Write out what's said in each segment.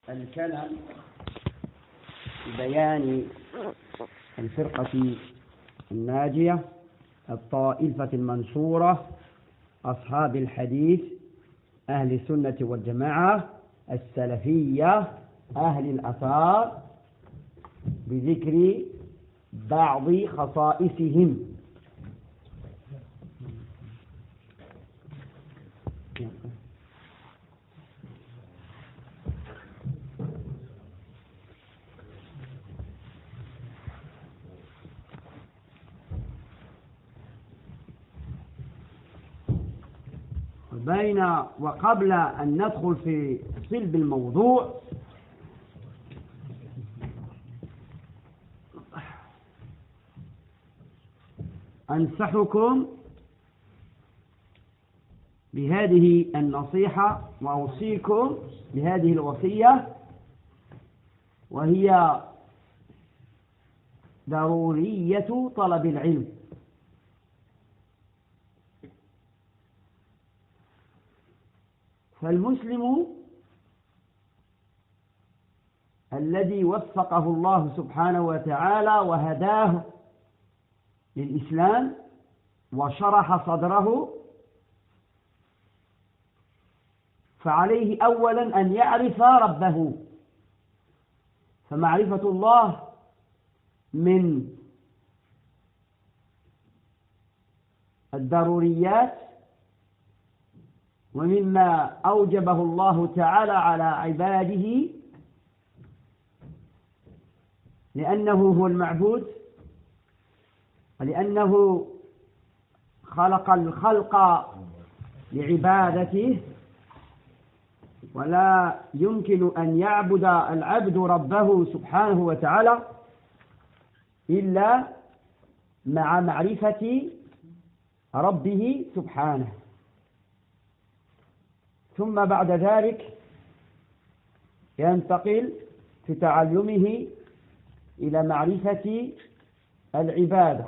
الكلام في بيان الفرقة الناجية الطائفة المنصورة أصحاب الحديث أهل السنة والجماعة السلفية أهل الأثار بذكر بعض خصائصهم. وقبل أن ندخل في صلب الموضوع أنصحكم بهذه النصيحة وأوصيكم بهذه الوصية، وهي ضرورية طلب العلم. فالمسلم الذي وفقه الله سبحانه وتعالى وهداه للإسلام وشرح صدره، فعليه أولا أن يعرف ربه، فمعرفة الله من الضروريات ومما أوجبه الله تعالى على عباده، لأنه هو المعبود ولأنه خلق الخلق لعبادته، ولا يمكن أن يعبد العبد ربه سبحانه وتعالى إلا مع معرفة ربه سبحانه. ثم بعد ذلك ينتقل في تعلمه إلى معرفة العبادة،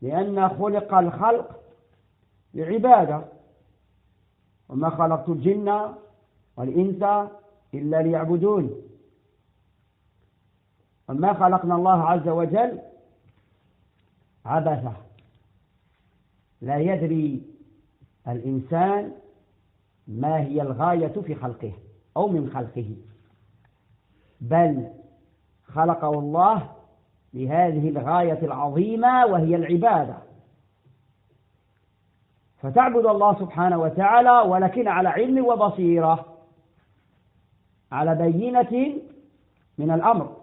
لأن خلق الخلق لعبادة، وما خلقت الجن والإنس إلا ليعبدون، وما خلقنا الله عز وجل عبثا. لا يدري الإنسان ما هي الغاية في خلقه أو من خلقه، بل خلقه الله لهذه الغاية العظيمة وهي العبادة. فتعبد الله سبحانه وتعالى ولكن على علم وبصيرة، على بينة من الأمر.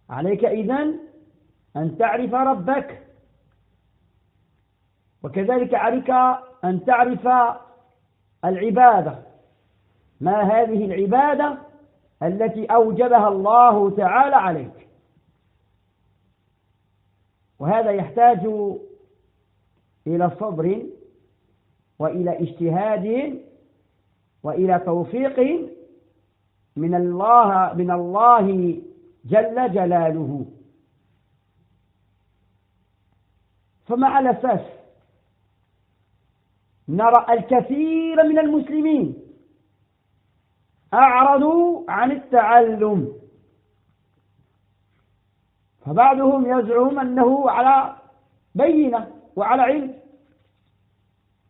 عليك إذن أن تعرف ربك، وكذلك عليك أن تعرف العبادة، ما هذه العبادة التي أوجبها الله تعالى عليك. وهذا يحتاج إلى صبر وإلى اجتهاد وإلى توفيق من الله جل جلاله. فمع الأسف نرى الكثير من المسلمين أعرضوا عن التعلم، فبعضهم يزعم أنه على بينة وعلى علم،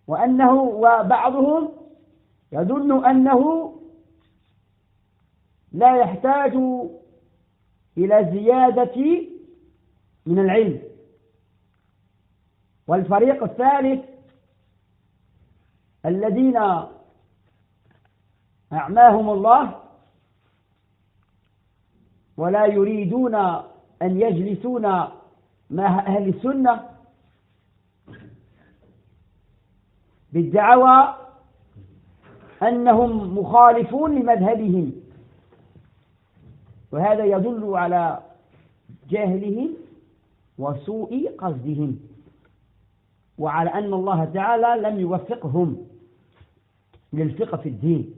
وبعضهم يظن أنه لا يحتاج إلى زيادة من العلم. والفريق الثالث الذين أعماهم الله ولا يريدون أن يجلسون مع أهل السنة بالدعوى أنهم مخالفون لمذهبهم، وهذا يدل على جهلهم وسوء قصدهم، وعلى أن الله تعالى لم يوفقهم للفقه في الدين.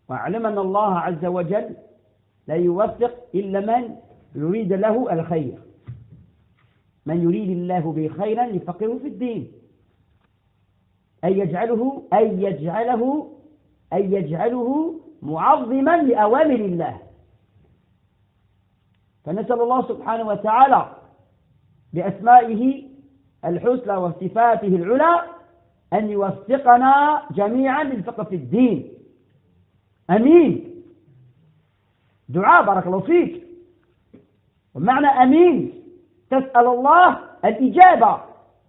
واعلم أن الله عز وجل لا يوفق إلا من يريد له الخير، من يريد الله به خيرا يفقهه في الدين. أن يجعله معظما لأوامر الله. فنسأل الله سبحانه وتعالى بأسمائه الحسنى وصفاته العلى أن يوفقنا جميعا للفقه في الدين. أمين. دعاء بارك الله فيك. ومعنى أمين تسأل الله الإجابة.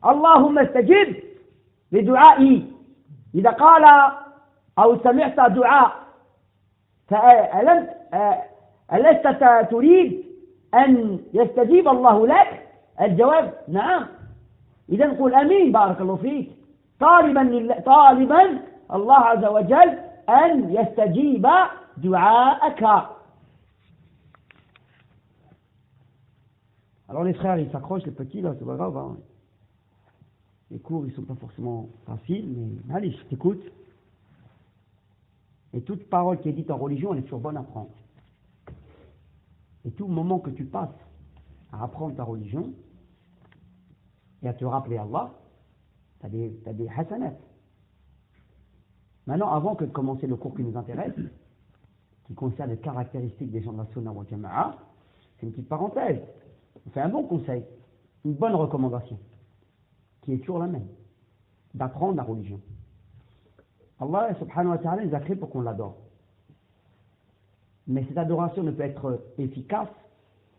اللهم استجب لدعائي. إذا قال أو سمعت دعاء ألست تريد أن يستجيب الله لك؟ الجواب نعم. إذا قل أمين بارك الله فيك، طالبا الله عز وجل أن يستجيب دعاءك. Alors les frères, ils s'accrochent, les petits là, c'est pas grave. Hein. Les cours, ils sont pas forcément faciles, mais allez, je t'écoute. Et toute parole qui est dite en religion, elle est toujours bonne à prendre. Et tout moment que tu passes à apprendre ta religion et à te rappeler Allah, tu as des hasanats. Maintenant, avant que de commencer le cours qui nous intéresse, qui concerne les caractéristiques des gens de la Sunna wal Jama'a, c'est une petite parenthèse. On fait un bon conseil, une bonne recommandation, qui est toujours la même, d'apprendre la religion. Allah subhanahu wa ta'ala nous a créé pour qu'on l'adore. Mais cette adoration ne peut être efficace,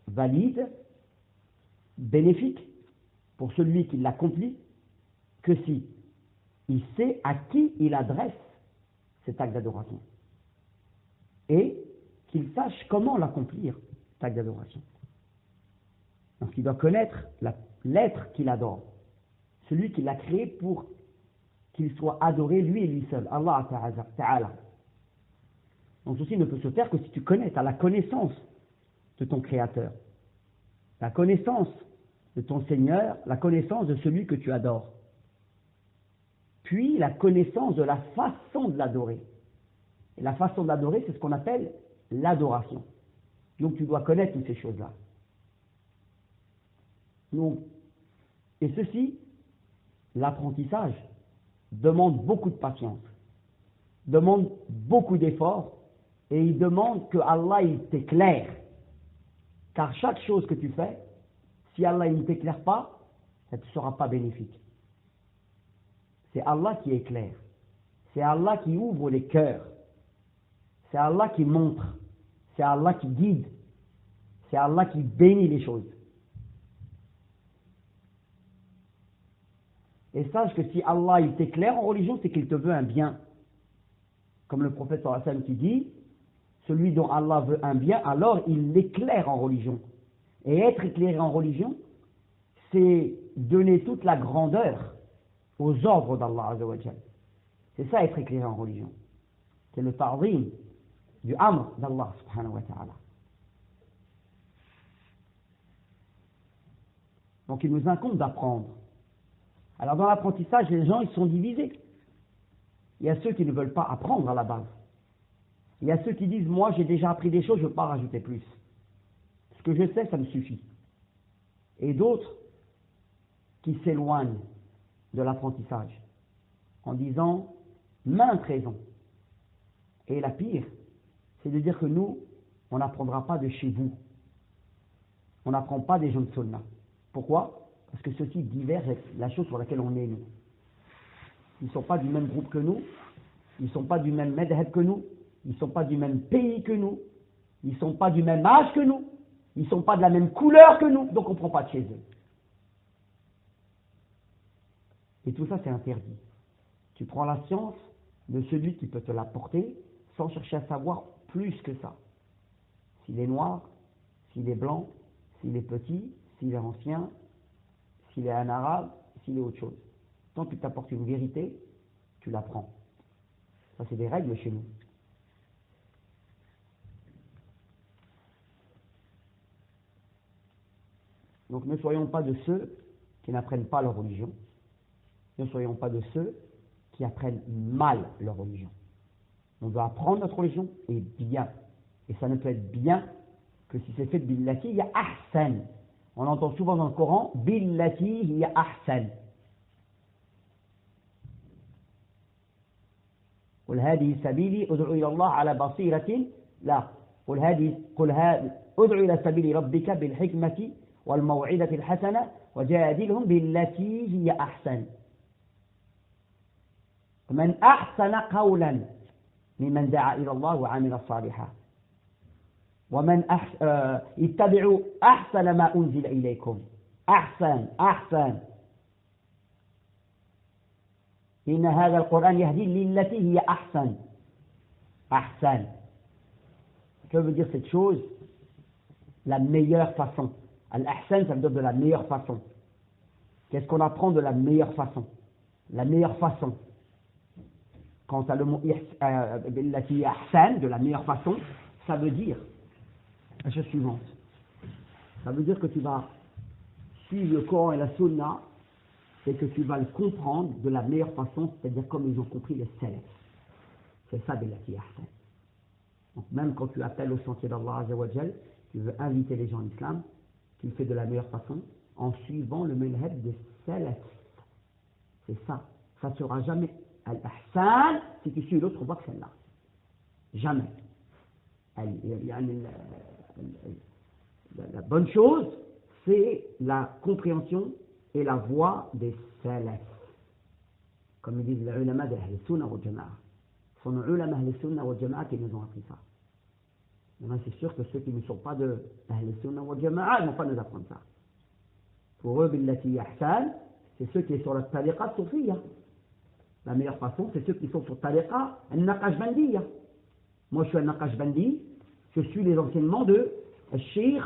valide, bénéfique pour celui qui l'accomplit que si il sait à qui il adresse cet acte d'adoration et qu'il sache comment l'accomplir, cet acte d'adoration. Donc il doit connaître l'être qu'il adore, celui qui l'a créé pour qu'il soit adoré lui et lui seul, Allah Ta'ala. Donc ceci ne peut se faire que si tu connais, tu as la connaissance de ton Créateur, la connaissance de ton Seigneur, la connaissance de celui que tu adores, puis la connaissance de la façon de l'adorer. Et la façon de l'adorer, c'est ce qu'on appelle l'adoration. Donc tu dois connaître toutes ces choses-là. Donc, et ceci, l'apprentissage, demande beaucoup de patience, demande beaucoup d'efforts, et il demande que Allah il t'éclaire. Car chaque chose que tu fais, si Allah il ne t'éclaire pas, ça ne te sera pas bénéfique. C'est Allah qui éclaire. C'est Allah qui ouvre les cœurs. C'est Allah qui montre. C'est Allah qui guide. C'est Allah qui bénit les choses. Et sache que si Allah il t'éclaire en religion, c'est qu'il te veut un bien. Comme le prophète sallallahu alayhi wa sallam qui dit, celui dont Allah veut un bien, alors il l'éclaire en religion. Et être éclairé en religion, c'est donner toute la grandeur aux ordres d'Allah Azza wa Jal. C'est ça être éclairé en religion. C'est le ta'zim du amr d'Allah subhanahu wa ta'ala. Donc il nous incombe d'apprendre. Alors dans l'apprentissage, les gens ils sont divisés. Il y a ceux qui ne veulent pas apprendre à la base. Il y a ceux qui disent, moi j'ai déjà appris des choses, je ne veux pas rajouter plus. Ce que je sais, ça me suffit. Et d'autres qui s'éloignent de l'apprentissage en disant maintes raisons. Et la pire, c'est de dire que nous, on n'apprendra pas de chez vous. On n'apprend pas des gens de Sunna. Pourquoi? Parce que ceux-ci divergent avec la chose sur laquelle on est nous. Ils ne sont pas du même groupe que nous, ils ne sont pas du même madhab que nous, ils ne sont pas du même pays que nous, ils ne sont pas du même âge que nous, ils ne sont pas de la même couleur que nous, donc on ne prend pas de chez eux. Et tout ça c'est interdit. Tu prends la science de celui qui peut te l'apporter sans chercher à savoir plus que ça. S'il est noir, s'il est blanc, s'il est petit, s'il est ancien, s'il est un arabe, s'il est autre chose. Tant qu'il t'apporte une vérité, tu la prends. Ça c'est des règles chez nous. Donc ne soyons pas de ceux qui n'apprennent pas leur religion. Ne soyons pas de ceux qui apprennent mal leur religion. On doit apprendre notre religion et bien. Et ça ne peut être bien que si c'est fait de billati ya ahsan. On entend souvent dans le Coran billati ya ahsan. قل هذه سبيلي أدعو إلى الله على بصيرة لا أدعو إلى سبيل ربك بالحكمة والموعظة الحسنة وجادلهم بالتي هي أحسن من أحسن قولا ممن دعا إلى الله وعمل صالحا ومن اتبعوا أحسن ما أنزل إليكم أحسن إن هذا القرآن يهدي للتي هي أحسن que veut dire cette chose? La meilleure façon. Al-Ahsan, ça veut dire de la meilleure façon. Qu'est-ce qu'on apprend de la meilleure façon? La meilleure façon. Quant à le mot Ahsan, de la meilleure façon, ça veut dire la chose suivante. Ça veut dire que tu vas suivre le Coran et la Sunna et que tu vas le comprendre de la meilleure façon, c'est-à-dire comme ils ont compris les salafs. C'est ça, Billati Ahsan. Donc même quand tu appelles au sentier d'Allah Azza wa Jal, tu veux inviter les gens à l'islam, tu le fais de la meilleure façon en suivant le manhaj des salafs. C'est ça. Ça ne sera jamais al-ahsan si tu suis l'autre voie que celle-là. Jamais. La bonne chose, c'est la compréhension et la voie des salafs. Comme ils disent les ulama de Ahl Sunnah wal Jama'a. Ce sont les ulama Ahl Sunnah wal Jama'a qui nous ont appris ça. Maintenant, c'est sûr que ceux qui ne sont pas de Ahl Sunnah wal Jama'a ne vont pas nous apprendre ça. Pour eux, billati ahsan, c'est ceux qui sont sur la tariqa soufiyya. La meilleure façon, c'est ceux qui sont sur tariqa al-Naqashbandiyya. Moi, je suis al-Naqashbandi, je suis les enseignements de Cheikh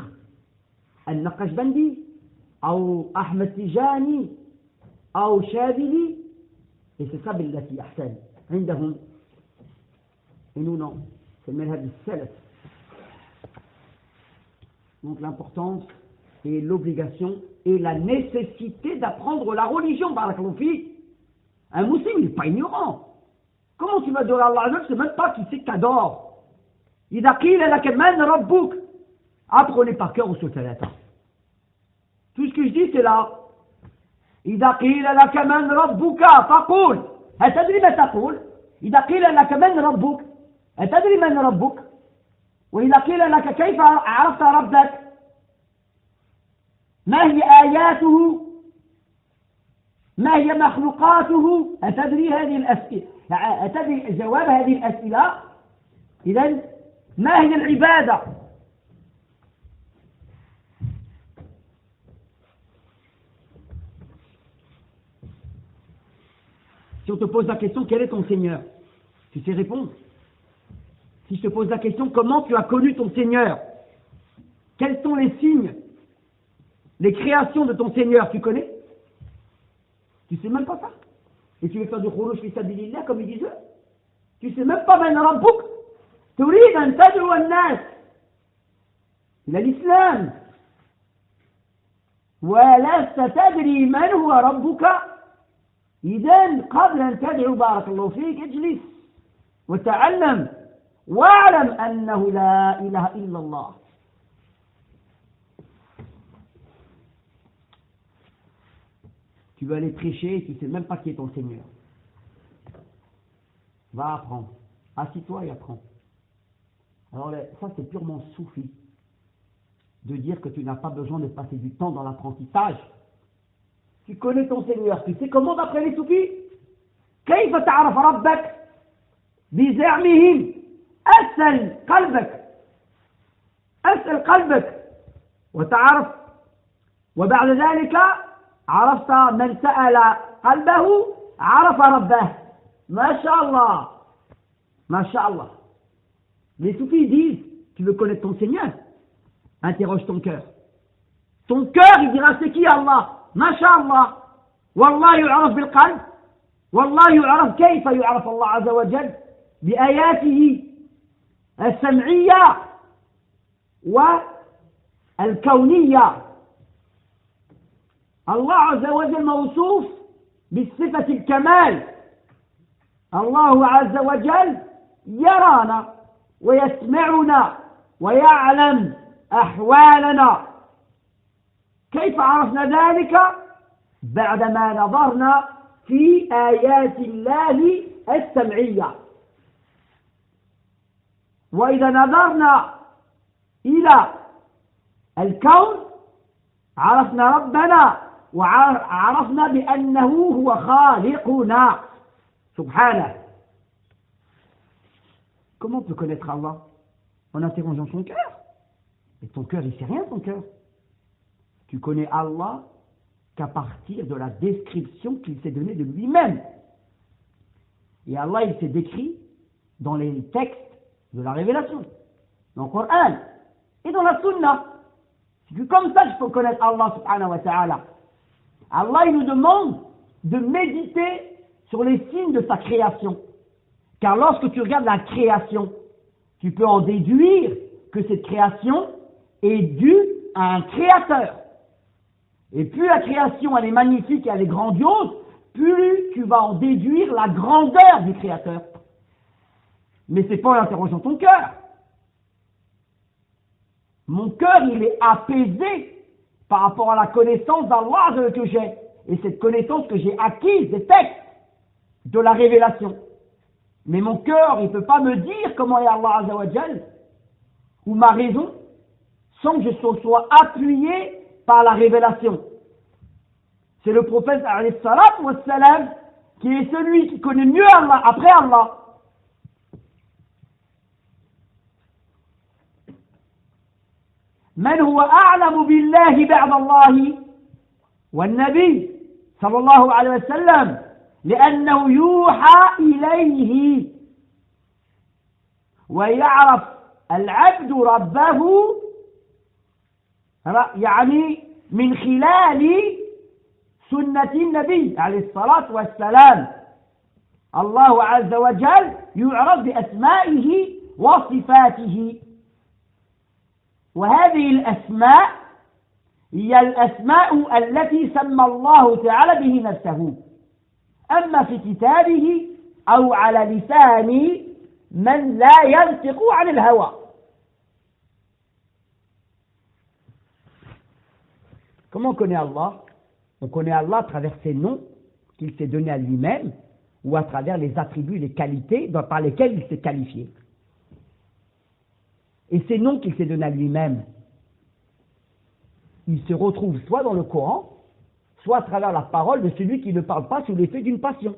al-Naqashbandi, ou Ahmed Tijani, ou Shadili, et c'est ça billati ahsan. عندهم. Et nous, non. C'est le manhaj du salaf. Donc l'importance et l'obligation et la nécessité d'apprendre la religion. Barakallahu fik. Un musulman, il n'est pas ignorant. Comment tu vas adorer Allah? Je ne sais même pas qui c'est que tu adores. إذا قيل لك من ربك, apprenez par cœur au Sultanata. Tout ce que je dis, c'est là. إذا قيل لك من ربك فقول أتدري ما تقول؟ إذا قيل لك من ربك أتدري من ربك؟ وإذا قيل لك كيف عرفت ربك؟ ما هي آياته؟ ما هي مخلوقاته؟ أتدري هذه الأسئلة؟ أتدري جواب هذه الأسئلة؟ إذن ما هي العبادة؟ Si on te pose la question, quel est ton Seigneur? Tu sais répondre. Si je te pose la question, comment tu as connu ton Seigneur? Quels sont les signes, les créations de ton Seigneur? Tu connais? Tu sais même pas ça. Et tu veux faire du khuruj fi sabilillah comme ils disent eux? Tu sais même pas man rabbuk. تريد أن تدعو الناس إلى الإسلام ولست تدري من هو ربك. إذن قبل أن تدعو بارك الله فيك اجلس وتعلم واعلم أنه لا إله إلا الله. Tu vas aller prêcher et tu ne sais même pas qui est ton Seigneur. Va apprendre. Assis-toi et apprends. Alors ça c'est purement soufi de dire que tu n'as pas besoin de passer du temps dans l'apprentissage. Tu connais ton Seigneur, tu sais comment d'après les soufis? كيف تعرف ربك؟ بزعمهم أسأل قلبك وتعرف وبعد ذلك عرفت من سأل قلبه عرف ربه. ما شاء الله ما شاء الله. Les soufis disent, tu veux connaître ton Seigneur? Interroge ton cœur. Ton cœur, il dira c'est qui Allah? ما شاء الله. والله يعرف بالقلب. والله يعرف كيف يعرف الله عز وجل بآياته السمعية والكونية. الله عز وجل موصوف بالصفة الكمال. الله عز وجل يرانا ويسمعنا ويعلم أحوالنا. كيف عرفنا ذلك؟ بعدما نظرنا في آيات الله السمعية. وإذا نظرنا إلى الكون عرفنا ربنا وعرفنا بأنه هو خالقنا سبحانه. Comment on peut connaître Allah? En interrogeant son cœur. Et ton cœur, il ne sait rien, ton cœur. Tu connais Allah qu'à partir de la description qu'il s'est donnée de lui-même. Et Allah, il s'est décrit dans les textes de la révélation, dans le Coran et dans la Sunna. C'est que comme ça, je peux connaître Allah subhanahu wa ta'ala. Allah, il nous demande de méditer sur les signes de sa création. Car lorsque tu regardes la création, tu peux en déduire que cette création est due à un créateur. Et plus la création elle est magnifique et elle est grandiose, plus tu vas en déduire la grandeur du créateur. Mais c'est pas en interrogeant ton cœur. Mon cœur, il est apaisé par rapport à la connaissance d'Allah que j'ai. Et cette connaissance que j'ai acquise des textes, de la révélation. Mais mon cœur, il ne peut pas me dire comment est Allah Azza wa Jal, ou ma raison, sans que je sois appuyé par la révélation. C'est le prophète alayhi salatu wa salam qui est celui qui connaît mieux Allah après Allah. من هو أعلم بالله بعد الله والنبي صلى الله عليه وسلم لأنه يوحى إليه ويعرف العبد ربه يعني من خلال سنة النبي عليه الصلاة والسلام. الله عز وجل يعرف بأسمائه وصفاته، وهذه الأسماء هي الأسماء التي سمى الله تعالى به نفسه، أما في كتابه أو على لسان من لا ينطق عن الهوى. Comment on connaît Allah? On connaît Allah à travers ses noms qu'il s'est donné à lui-même ou à travers les attributs, les qualités par lesquels il s'est qualifié. Et ces noms qu'il s'est donné à lui-même, ils se retrouvent soit dans le Coran, soit à travers la parole de celui qui ne parle pas sous l'effet d'une passion,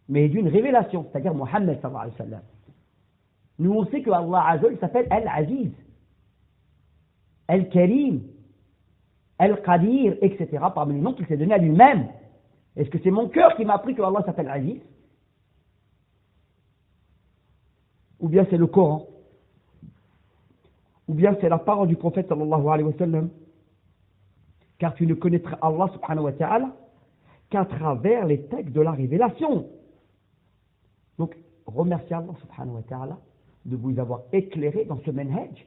mais d'une révélation, c'est-à-dire Mohammed sallallahu alayhi wa sallam. Nous on sait que Allah Azza s'appelle Al-Aziz, Al-Karim, Al-Qadir, etc. parmi les noms qu'il s'est donné à lui-même. Est-ce que c'est mon cœur qui m'a appris que Allah s'appelle Aziz? Ou bien c'est le Coran? Ou bien c'est la parole du prophète sallallahu alayhi wa sallam? Car tu ne connaîtras Allah subhanahu wa ta'ala qu'à travers les textes de la révélation. Donc, remerciez Allah subhanahu wa ta'ala de vous avoir éclairé dans ce manhaj.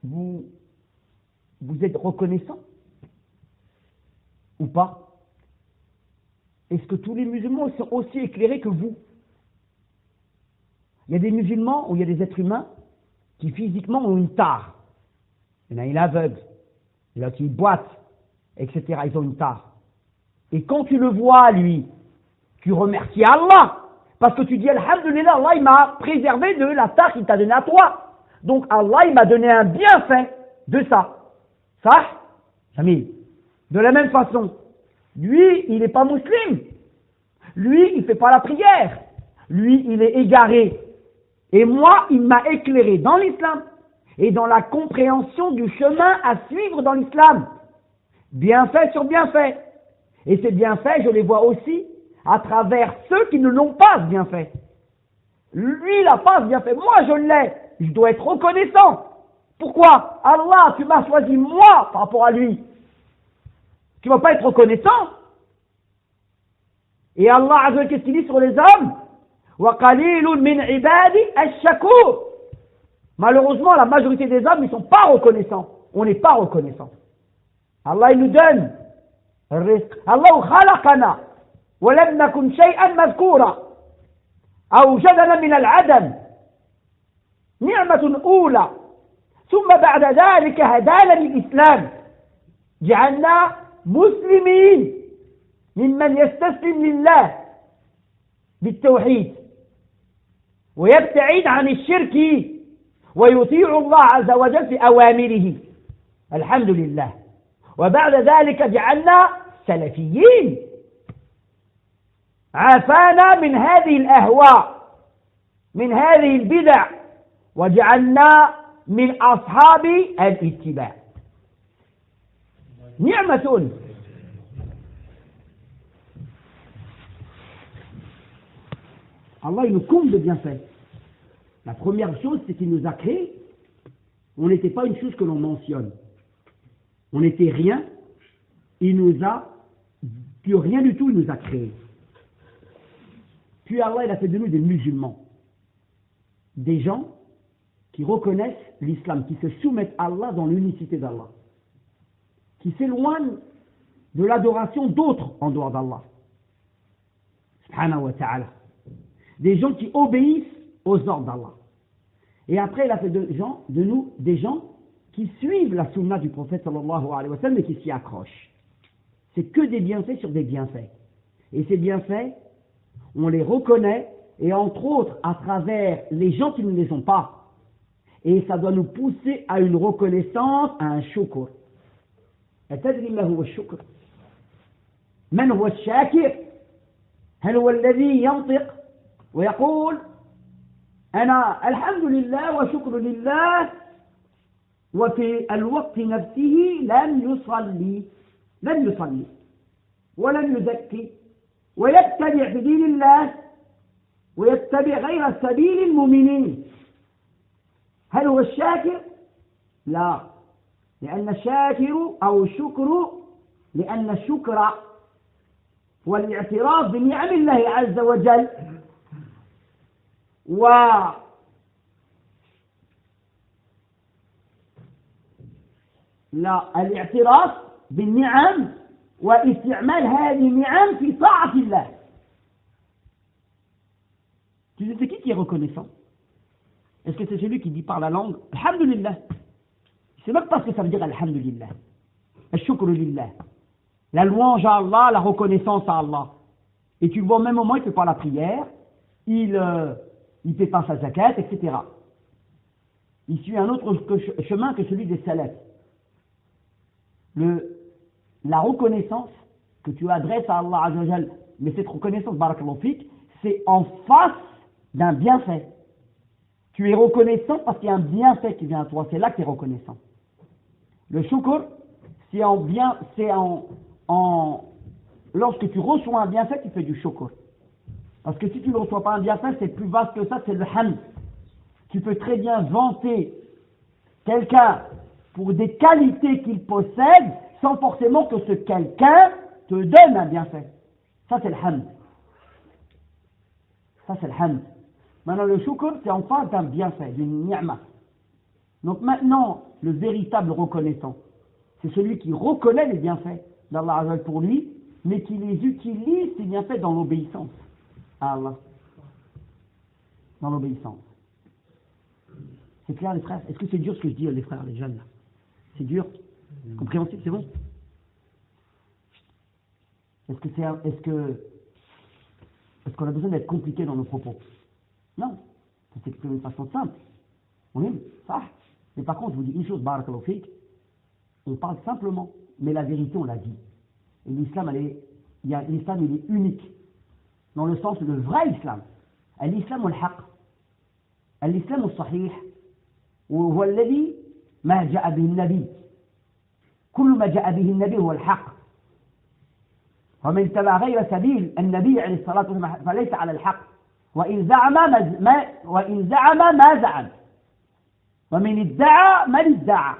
Vous êtes reconnaissant ou pas? Est-ce que tous les musulmans sont aussi éclairés que vous? Il y a des musulmans ou il y a des êtres humains qui physiquement ont une tare. Il y en a, il est aveugle, il y en a qui boite, etc. Ils ont une tare. Et quand tu le vois, lui, tu remercies Allah. Parce que tu dis, Alhamdulillah, Allah il m'a préservé de la tare qu'il t'a donnée à toi. Donc Allah il m'a donné un bienfait de ça. Ça, Jamil. De la même façon, lui, il n'est pas musulman. Lui, il ne fait pas la prière. Lui, il est égaré. Et moi, il m'a éclairé dans l'islam et dans la compréhension du chemin à suivre dans l'islam. Bienfait sur bienfait. Et ces bienfaits, je les vois aussi à travers ceux qui ne l'ont pas bien fait. Lui, il n'a pas bien fait. Moi, je l'ai. Je dois être reconnaissant. Pourquoi? Allah, tu m'as choisi moi par rapport à lui. Tu ne vas pas être reconnaissant. Et Allah, qu'est-ce qu'il dit sur les hommes? وَقَلِيلٌ مِّنْ عِبَادِ الشَّكُورِ. Malheureusement, la majorité des hommes, ils ne sont pas reconnaissants. On n'est pas reconnaissant. Allah, il nous donne le risque. Allah خلقنا ولم نكن شيئا مذكورا أوجدنا من العدم نعمة أولى ثم بعد ذلك هدانا للإسلام جعلنا مسلمين ممن يستسلم لله بالتوحيد ويبتعد عن الشرك ويطيع الله عز وجل في أوامره. الحمد لله. وبعد ذلك جعلنا سلفيين، عافانا من هذه الأهواء، من هذه البدع، وجعلنا من أصحاب الاتباع. نعمة. Allah, il nous comble de bienfaits. La première chose, c'est qu'il nous a créés. On n'était pas une chose que l'on mentionne. On n'était rien. Il nous a, puis rien du tout, il nous a créés. Puis Allah, il a fait de nous des musulmans. Des gens qui reconnaissent l'islam, qui se soumettent à Allah dans l'unicité d'Allah, qui s'éloignent de l'adoration d'autres en dehors d'Allah, subhanahu wa ta'ala. Des gens qui obéissent aux ordres d'Allah. Et après, il a fait de nous des gens qui suivent la sunna du prophète sallallahu alayhi wa sallam et qui s'y accrochent. C'est que des bienfaits sur des bienfaits. Et ces bienfaits, on les reconnaît, et entre autres à travers les gens qui ne les ont pas. Et ça doit nous pousser à une reconnaissance, à un shukr. أتدري ما هو الشكر؟ من هو الشاكر؟ هل هو الذي ينطق ويقول أنا الحمد لله وشكر لله وفي الوقت نفسه لم يصلي ولم يزكي ويتبع في دين الله ويتبع غير سبيل المؤمنين؟ هل هو الشاكر؟ لا، لأن الشاكر أو الشكر، لأن الشكر هو الاعتراف بنعم الله عز وجل الاعتراف بالنعم واستعمال هذه النعم في طاعة الله. Tu sais c'est qui est reconnaissant? Est-ce que c'est celui qui dit par la langue Alhamdulillah? C'est même pas ce que ça veut dire Alhamdulillah. Al-shukru lillah. La louange à Allah, la reconnaissance à Allah. Et tu le vois au même moment, il ne fait pas la prière, il ne fait pas sa zakat, etc. Il suit un autre chemin que celui des salafs. La reconnaissance que tu adresses à Allah Azza wa Jal, mais cette reconnaissance, barakallahu fik, c'est en face d'un bienfait. Tu es reconnaissant parce qu'il y a un bienfait qui vient à toi, c'est là que tu es reconnaissant. Le shukr, c'est lorsque tu reçois un bienfait, tu fais du shukr. Parce que si tu ne reçois pas un bienfait, c'est plus vaste que ça, c'est le hamd. Tu peux très bien vanter quelqu'un pour des qualités qu'il possède, sans forcément que ce quelqu'un te donne un bienfait. Ça, c'est le hamd. Ça, c'est le hamd. Maintenant, le shukr, c'est en face d'un bienfait, d'une ni'ma. Donc maintenant, le véritable reconnaissant, c'est celui qui reconnaît les bienfaits d'Allah Azza pour lui, mais qui les utilise, ces bienfaits, dans l'obéissance à Allah. Dans l'obéissance. C'est clair, les frères? Est-ce que c'est dur ce que je dis, les frères, les jeunes là? C'est dur? Compréhensible, c'est bon? Est-ce qu'on a besoin d'être compliqué dans nos propos? Non, ça s'exprime d'une façon simple. On est ça. Mais par contre, je vous dis une chose, barakallahu fik, on parle simplement, mais la vérité, on l'a dit. Et l'islam, l'islam, il est unique. Dans le sens, le vrai islam. L'islam al-haq. L'islam al-sahih. وهو الذي ما جاء به النبي. كل ما جاء به النبي هو الحق. ومن اتبع غير سبيل النبي عليه الصلاة والسلام فليس على الحق. وإن زعم ما زعم. ومن ادعى من ادعى.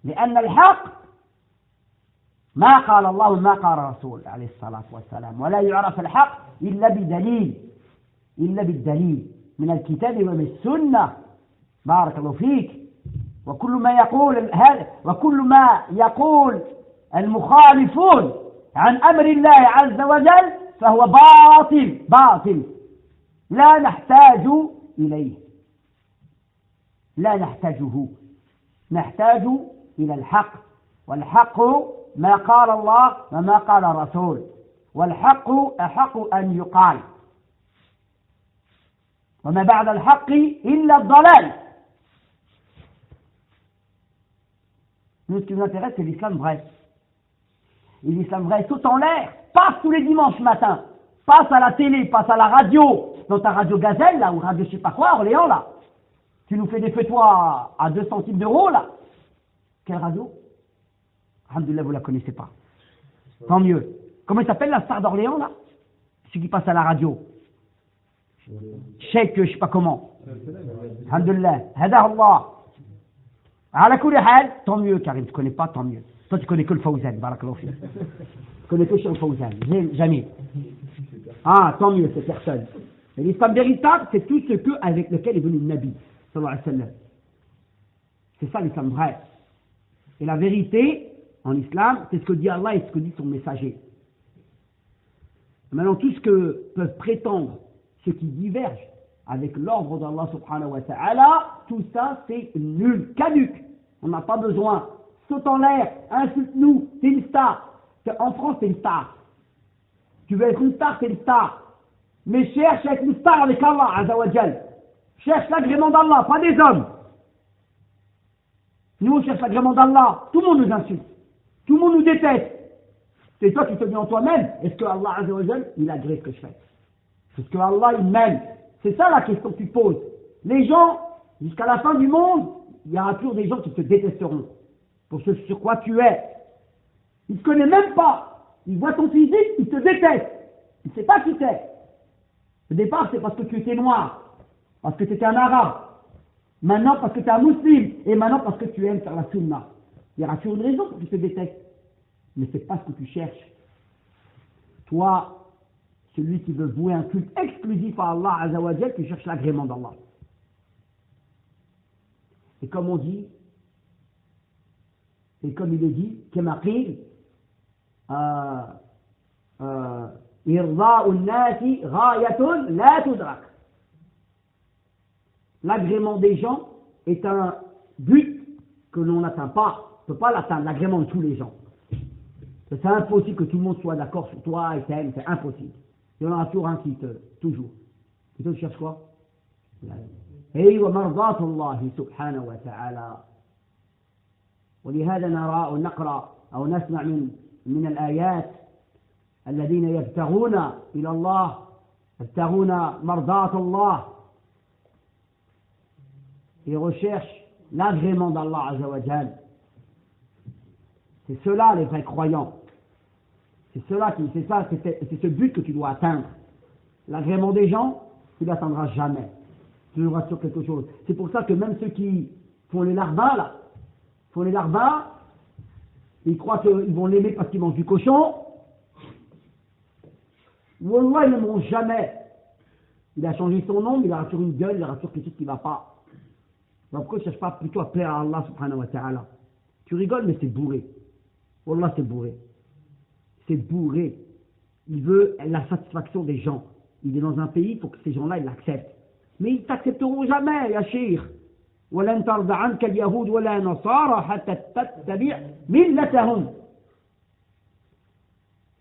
لأن الحق ما قال الله ما قال الرسول عليه الصلاة والسلام. ولا يعرف الحق إلا بالدليل من الكتاب ومن السنة. بارك الله فيك. وكل ما يقول المخالفون عن أمر الله عز وجل فهو باطل لا نحتاج إليه، لا نحتاجه، نحتاج إلى الحق. والحق ما قال الله وما قال الرسول، والحق أحق أن يقال. وما بعد الحق إلا الضلال. Nous, ce qui nous intéresse, c'est l'islam vrai. Et l'islam vrai saute en l'air, passe tous les dimanches matin, passe à la télé, passe à la radio, dans ta radio Gazelle, là, ou radio je sais pas quoi, Orléans, là. Tu nous fais des feuilles-toi à 2 centimes d'euros, là. Quelle radio? Alhamdoulilah, vous la connaissez pas. Tant mieux. Comment il s'appelle la star d'Orléans, là? Celui qui passe à la radio. Cheikh, je sais pas comment. Alhamdoulilah. Hada Allah. Ala kulli hal, tant mieux, Karim, tu connais pas, tant mieux. Toi, tu connais que le Fawzan, barakallahu fik. Tu connais que sur le Fawzan, jamais. Ah, tant mieux, cette personne. Mais l'islam véritable, c'est tout ce que, avec lequel est venu le Nabi, sallallahu alayhi wa sallam. C'est ça l'islam vrai. Et la vérité, en islam, c'est ce que dit Allah et ce que dit son messager. Maintenant, tout ce que peuvent prétendre ceux qui divergent avec l'ordre d'Allah subhanahu wa ta'ala, tout ça c'est nul, caduc. On n'a pas besoin. Saute en l'air, insulte-nous, t'es une star. En France, t'es une star. Tu veux être une star, t'es une star. Mais cherche à être une star avec Allah, azawajal. Cherche l'agrément d'Allah, pas des hommes. Nous, on cherche l'agrément d'Allah. Tout le monde nous insulte. Tout le monde nous déteste. C'est toi qui te dis en toi-même, est-ce que Allah, azawajal, il agrée ce que je fais? Est-ce que Allah, il m'aime? C'est ça la question que tu poses. Les gens, jusqu'à la fin du monde, il y aura toujours des gens qui te détesteront pour ce sur quoi tu es. Ils ne te connaissent même pas. Ils voient ton physique, ils te détestent. Ils ne savent pas qui t'es. Au départ, c'est parce que tu étais noir, parce que tu étais un arabe. Maintenant, parce que tu es un musulman. Et maintenant, parce que tu aimes faire la sunna. Il y aura toujours une raison pour qu'ils te détestent. Mais ce n'est pas ce que tu cherches. Toi, celui qui veut vouer un culte exclusif à Allah Azawajal, tu cherches l'agrément d'Allah. Et comme on dit, et comme il est dit, Kemakil, Irda'u nasi ghayatun la tudrak. L'agrément des gens est un but que l'on n'atteint pas. On ne peut pas l'atteindre, l'agrément de tous les gens. C'est impossible que tout le monde soit d'accord sur toi et t'aime, c'est impossible. Il y en aura toujours un qui te, toujours. Et toi tu cherches quoi? Hey wa mardatullah subhanahu wa ta'ala. ولهذا نرى ونقرأ أو نسمع من الآيات الذين يبتغون إلى الله يبتغون مرضاة الله. Ils recherchent l'agrément d'Allah Azza wa Jal. C'est cela les vrais croyants. C'est ce but que tu dois atteindre. L'agrément des gens, tu ne l'atteindras jamais. Tu devras sur quelque chose. C'est pour ça que même ceux qui font les larbins, là, ils croient qu'ils vont l'aimer parce qu'ils mangent du cochon. Wallah, ils ne l'aimeront jamais. Il a changé son nom, mais il aura sur une gueule, il aura sur quelque chose qui ne va pas. Donc pourquoi tu ne cherches pas plutôt à plaire à Allah subhanahu wa ta'ala? Tu rigoles, mais c'est bourré. Wallah, c'est bourré. C'est bourré. Il veut la satisfaction des gens. Il est dans un pays pour que ces gens-là, ils l'acceptent. Mais ils ne t'accepteront jamais, ya shir. وَلَنْ تَرْضَ عَنْكَ الْيَهُودُ وَلَا نَصَارَى حَتَّى تَتَّبِعَ مِلَّتَهُمْ.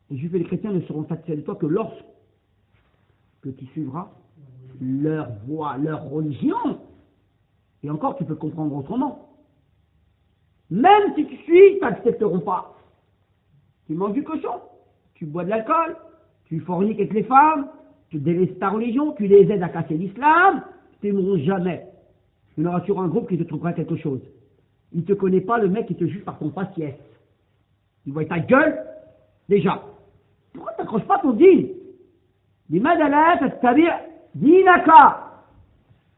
Les juifs et les chrétiens ne seront satisfaits de toi que lorsque tu suivras leur voie, leur religion. Et encore, tu peux comprendre autrement. Même si tu suis, ils ne t'accepteront pas. Tu manges du cochon, tu bois de l'alcool, tu forniques avec les femmes, tu délaisses ta religion, tu les aides à casser l'islam, ils ne t'aimeront jamais. Il y aura toujours un groupe qui te trouvera quelque chose. Il ne te connaît pas, le mec qui te juge par ton faciès. Il voit ta gueule, déjà. Pourquoi tu n'accroches pas ton dîne? لماذا لا تتبع دينك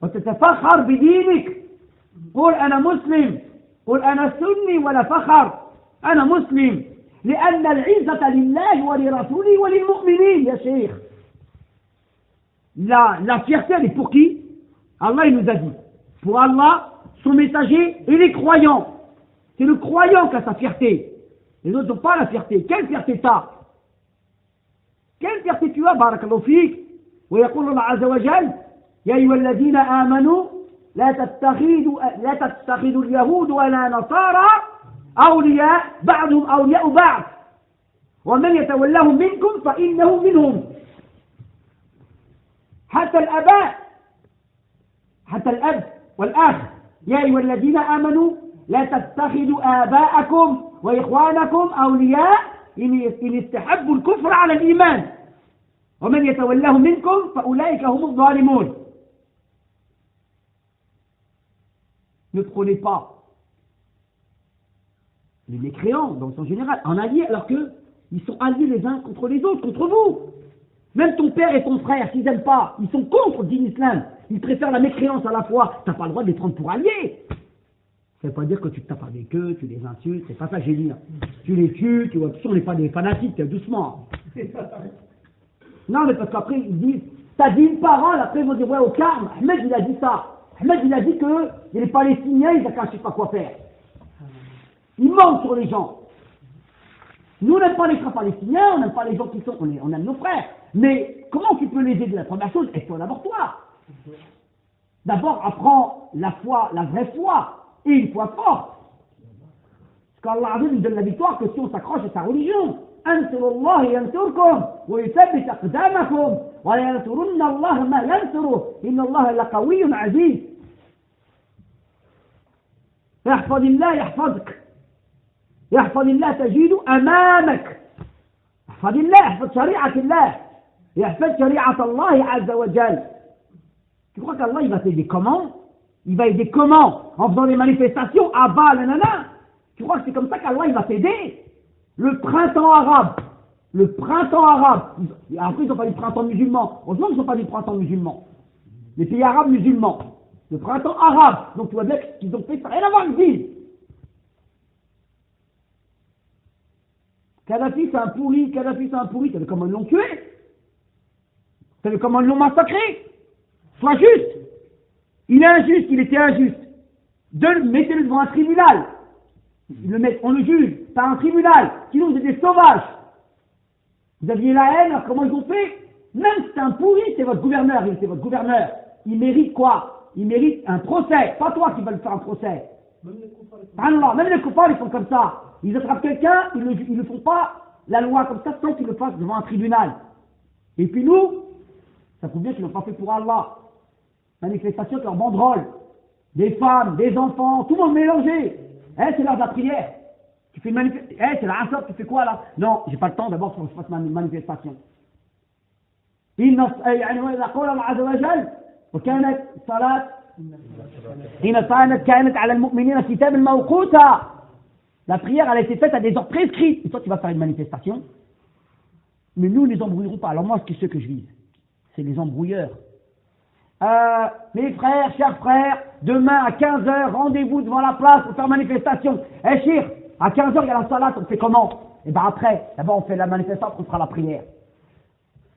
وتتفخر بدينك؟ قل أنا مسلم، قل أنا سني ولا فخر، أنا مسلم لأن العزة لله ولرسوله وللمؤمنين يا شيخ. La fierté, elle est pour qui? Allah, il nous a dit. Pour Allah, son messager et les croyants. C'est le croyant qui a sa fierté. Les autres n'ont pas la fierté. Quelle fierté t'as? Quelle fierté tu as? Barakallahu fik. ويقول الله عز وجل يا أيها الذين آمنوا لا تتخذوا اليهود ولا نصارى أولياء بعضهم أولياء بعض ومن يتولهم منكم فإنه منهم. حتى الآباء حتى الأب والأخ يا أيها الذين آمنوا لا تتخذوا آباءكم وإخوانكم أولياء إن استحبوا الكفر على الإيمان ومن يتولهم منكم فأولئك هم الظالمون. Ne prenez pas les mécréants dans son général en alliés alors qu'ils sont alliés les uns contre les autres, contre vous. Même ton père et ton frère, s'ils n'aiment pas, ils sont contre le dîn islam. Ils préfèrent la mécréance à la foi. Tu n'as pas le droit de les prendre pour alliés. Ça ne veut pas dire que tu te tapes avec eux, tu les insultes, c'est pas ça que j'ai dit. Tu les tues, tu vois, on n'est pas des fanatiques, doucement. Non, mais parce qu'après, ils disent, t'as dit une parole, après ils vont dire, ouais, au calme, Ahmed il a dit ça. Ahmed il a dit que les Palestiniens, ils ne savent pas quoi faire. Ils mentent sur les gens. Nous, on n'aime pas les frères palestiniens, on n'aime pas les gens qui sont, on aime nos frères. Mais comment tu peux les aider? La première chose, aide-toi d'abord toi. D'abord, apprends la foi, la vraie foi, et une foi forte. Parce qu'Allah nous donne la victoire que si on s'accroche à sa religion. أنصروا الله ينصركم ويثبت أقدامكم وينصرن الله ما ينصره إن الله لقوي عزيز. يحفظ الله يحفظك يحفظ الله تجد أمامك. يحفظ الله يحفظ شريعة الله يحفظ شريعة الله عز وجل. Tu crois qu'Allah il va t'aider comment? Il va aider comment? En faisant des manifestations à bas, nanana. Tu crois que c'est comme ça qu'Allah il va t'aider? Le printemps arabe. Après ils n'ont pas dit printemps musulman. Heureusement qu'ils n'ont pas dit printemps musulman. Les pays arabes musulmans. Le printemps arabe. Donc tu vois bien que ce qu'ils ont fait, ça n'a rien à voir avec l'île. Kadhafi c'est un pourri. T'as vu comment ils l'ont tué? T'as vu comment ils l'ont massacré? Sois juste. Il est injuste, il était injuste. Mettez-le devant un tribunal. On le juge par un tribunal. Sinon vous êtes des sauvages. Vous aviez la haine, alors comment ils ont fait? Même si c'est un pourri, c'est votre gouverneur. Il mérite quoi? Il mérite un procès. Pas toi qui vas le faire un procès. Même les koufars, ils font comme ça. Ils attrapent quelqu'un, ils ne font pas la loi comme ça sans qu'ils le fassent devant un tribunal. Et puis nous, ça prouve bien qu'ils l'ont pas fait pour Allah. Manifestation avec leur banderole. Des femmes, des enfants, tout le monde mélangé. C'est l'heure de la prière. Tu fais une manifestation. C'est la Asr, tu fais quoi là? Non, j'ai pas le temps, d'abord il faut que je fasse ma manifestation. يقول الله عز وجل وكانت صلاة حين كانت على المؤمنين كتابا موقوتا. La prière elle a été faite à des heures prescrites. Et toi tu vas faire une manifestation. Mais nous ne les embrouillerons pas. Alors moi ce que je vise, c'est les embrouilleurs. Mes frères, chers frères, demain à 15h, rendez-vous devant la place pour faire manifestation. Chir, à 15h il y a la salat, on fait comment? Et bien après, d'abord on fait la manifestation, on fera la prière.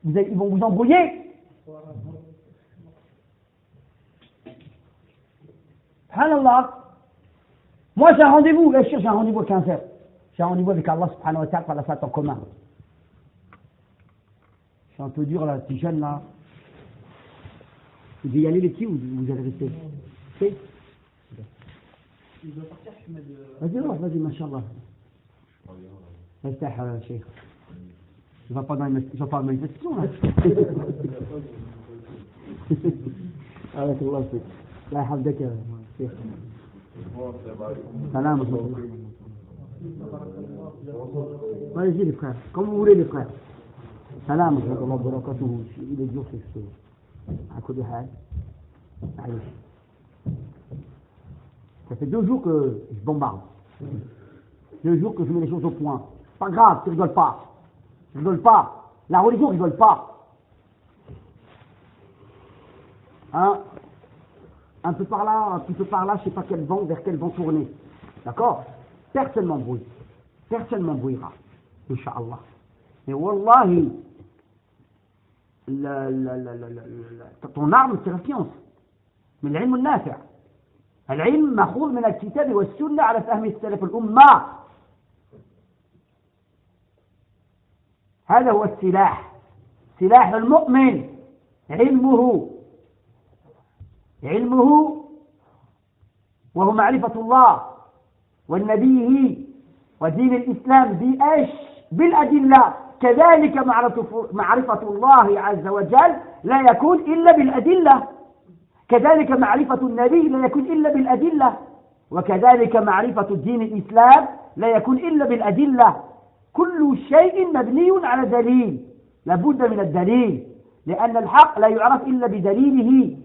Ils vont vous embrouiller. Subhanallah. Moi j'ai un rendez-vous, Chir, j'ai un rendez-vous à 15h. J'ai un rendez-vous avec Allah subhanahu wa ta'ala pour la salat en commun. Je suis un peu dur là, petit jeune là. Vous devez y aller les petits ou vous allez rester? Ok. Il doit partir, je mets de... Vas-y, machallah. Restez, cheikh. Je ne vais pas dans la manifestation là. Allah يخليك. لا يحفظك يا شيخ. Salam. Allez-y les frères, comme vous voulez les frères. Salam wa barakatuh. Il est dur ce chose. À quoi de hal? Ça fait 2 jours que je bombarde. 2 jours que je mets les choses au point. Pas grave, tu rigoles pas. La religion rigole pas. Hein? Un peu par là, un petit peu par là, je sais pas vers quel vent tourner. D'accord? Personne m'embrouille. Personne m'embrouillera. Inch'Allah. Et wallahi, ton arme c'est la science. Mais العلم النافع. العلم مأخوذ من الكتاب والسنة على فهم السلف الأمة. هذا هو السلاح. سلاح المؤمن علمه وهو معرفة الله والنبي ودين الإسلام بإيش؟ بالأدلة. كذلك معرفة الله عز وجل لا يكون إلا بالأدلة. كذلك معرفة النبي لا يكون إلا بالأدلة، وكذلك معرفة الدين الإسلام لا يكون إلا بالأدلة. كل شيء مبني على دليل، لابد من الدليل، لأن الحق لا يعرف إلا بدليله.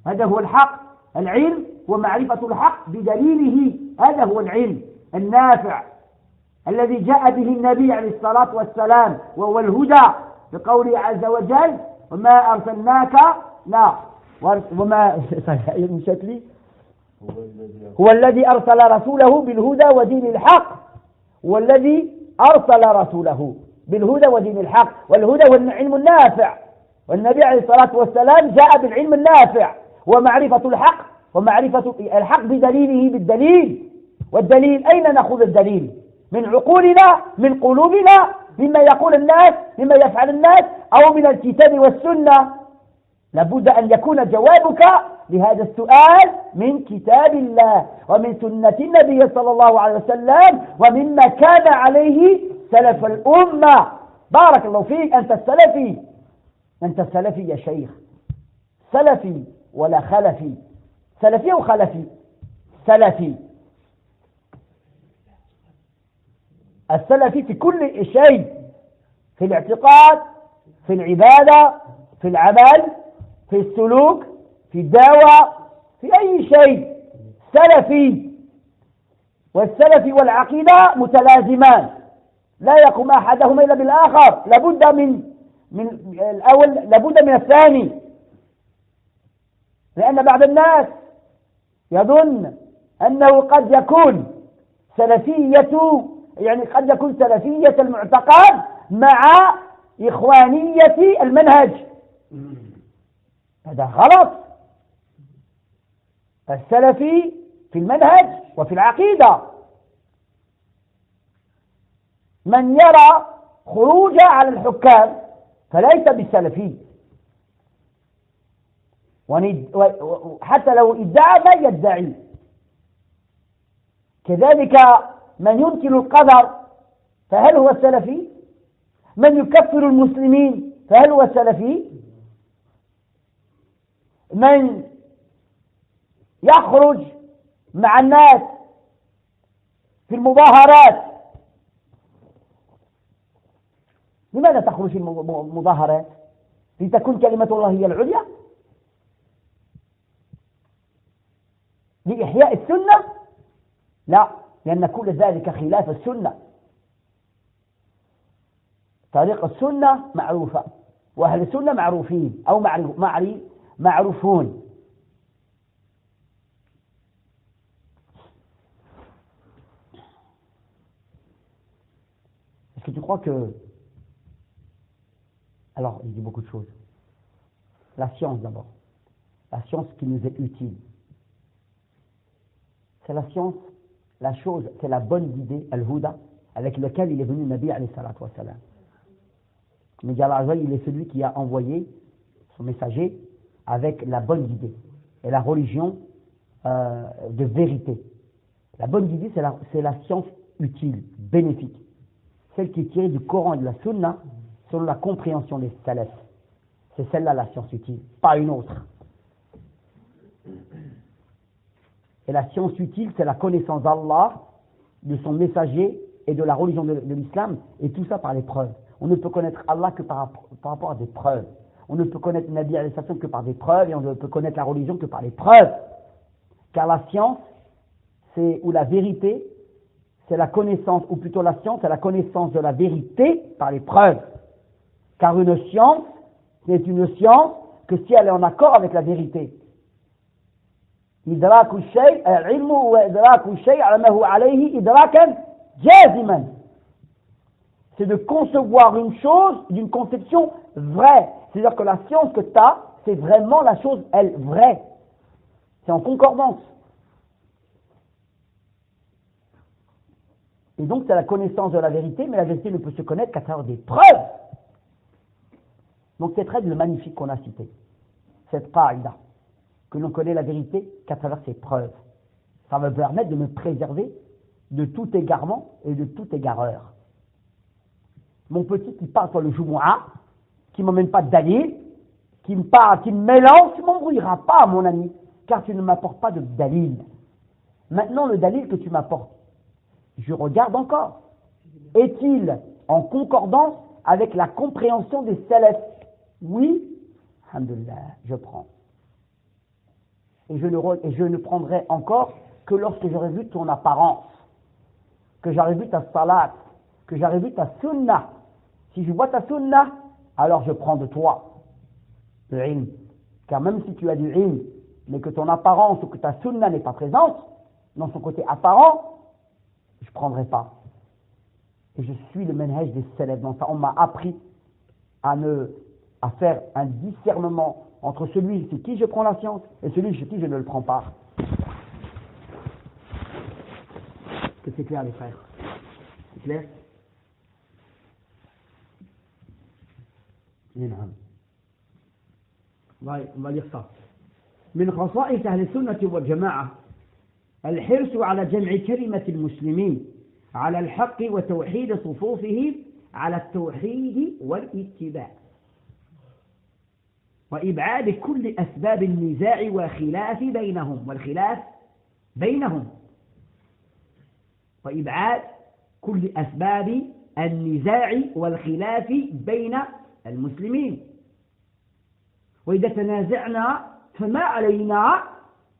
هذا هو الحق. العلم ومعرفة الحق بدليله، هذا هو العلم النافع الذي جاء به النبي عليه الصلاة والسلام، وهو الهدى، بقوله عز وجل: وما أرسلناك وما هو الذي أرسل رسوله بالهدى ودين الحق، هو الذي أرسل رسوله بالهدى ودين الحق، والهدى هو العلم النافع، والنبي عليه الصلاة والسلام جاء بالعلم النافع ومعرفة الحق، ومعرفة الحق بدليله، بالدليل. والدليل أين نأخذ الدليل؟ من عقولنا، من قلوبنا، مما يقول الناس، مما يفعل الناس، أو من الكتاب والسنة؟ لابد أن يكون جوابك لهذا السؤال من كتاب الله ومن سنة النبي صلى الله عليه وسلم، ومما كان عليه سلف الأمة. بارك الله فيك، أنت السلفي، أنت السلفي يا شيخ، سلفي ولا خلفي؟ سلفي أو خلفي؟ سلفي. السلفي في كل شيء، في الاعتقاد، في العبادة، في العمل، في السلوك، في الدعوة، في أي شيء سلفي. والسلفي والعقيدة متلازمان، لا يقوم أحدهما إلا بالآخر، لابد من الأول، لابد من الثاني. لأن بعض الناس يظن أنه قد يكون سلفية، يعني قد يكون سلفية المعتقد مع إخوانية المنهج. هذا غلط. السلفي في المنهج وفي العقيدة. من يرى خروج على الحكام فليس بالسلفي، حتى لو ادعى ما يدعي. كذلك من ينكر القدر فهل هو السلفي؟ من يكفر المسلمين فهل هو السلفي؟ من يخرج مع الناس في المظاهرات، لماذا تخرج في المظاهرات؟ لتكون كلمة الله هي العليا؟ لإحياء السنة؟ لا، لأن كل ذلك خلاف السنة. طريق السنة معروفة، وأهل السنة معروفين أو معروفون. Est-ce que tu crois que... Alors, il dit beaucoup de choses. La science d'abord. La science qui nous est utile. C'est la science, la chose, c'est la bonne idée, al-huda, avec laquelle il est venu le Nabi alayhi salatu wa salam. Mais Allah, il est celui qui a envoyé son messager avec la bonne idée et la religion de vérité. La bonne idée, c'est la science utile, bénéfique, celle qui est tirée du Coran et de la Sunna selon la compréhension des salafs. C'est celle-là la science utile, pas une autre. Et la science utile, c'est la connaissance d'Allah, de son messager et de la religion de l'islam, et tout ça par les preuves. On ne peut connaître Allah que par rapport à des preuves. On ne peut connaître Nabi alayhi salam que par des preuves, et on ne peut connaître la religion que par les preuves. Car la science, ou la vérité, c'est la connaissance, ou plutôt la science, c'est la connaissance de la vérité par les preuves. Car une science, c'est une science que si elle est en accord avec la vérité. إدراك الشيء العلم وإدراك الشيء على ما هو عليه إدراكا جازما. C'est de concevoir une chose d'une conception vraie. C'est-à-dire que la science que tu as, c'est vraiment la chose, elle, vraie. C'est en concordance. Et donc c'est la connaissance de la vérité, mais la vérité ne peut se connaître qu'à travers des preuves. Donc cette règle magnifique qu'on a citée, cette qaïda, que l'on connaît la vérité qu'à travers ses preuves. Ça va me permettre de me préserver de tout égarement et de toute égareur. Mon petit qui part sur le Jumu'ah, qui ne m'emmène pas de dalil, qui me parle, qui me mélange, tu ne m'embrouilleras pas, mon ami, car tu ne m'apportes pas de dalil. Maintenant, le dalil que tu m'apportes, je regarde encore. Est-il en concordance avec la compréhension des salafs? Oui, alhamdoulilah, je prends. Et je ne prendrai encore que lorsque j'aurai vu ton apparence, que j'aurai vu ta salat, que j'aurai vu ta sunnah. Si je vois ta sunnah, alors je prends de toi le ilm. Car même si tu as du ilm, mais que ton apparence ou que ta sunnah n'est pas présente, dans son côté apparent, je ne prendrai pas. Et je suis le manhaj des salafs. Dans ça, on m'a appris à faire un discernement entre celui chez qui je prends la science et celui chez qui je ne le prends pas. Est-ce que c'est clair, les frères? C'est clair? On va lire ça. من خصائص أهل السنة والجماعة الحرص على جمع كلمة المسلمين على الحق وتوحيد صفوفهم على التوحيد والاتباع وإبعاد كل أسباب النزاع والخلاف بينهم وإبعاد كل أسباب النزاع والخلاف بين المسلمين. وإذا تنازعنا فما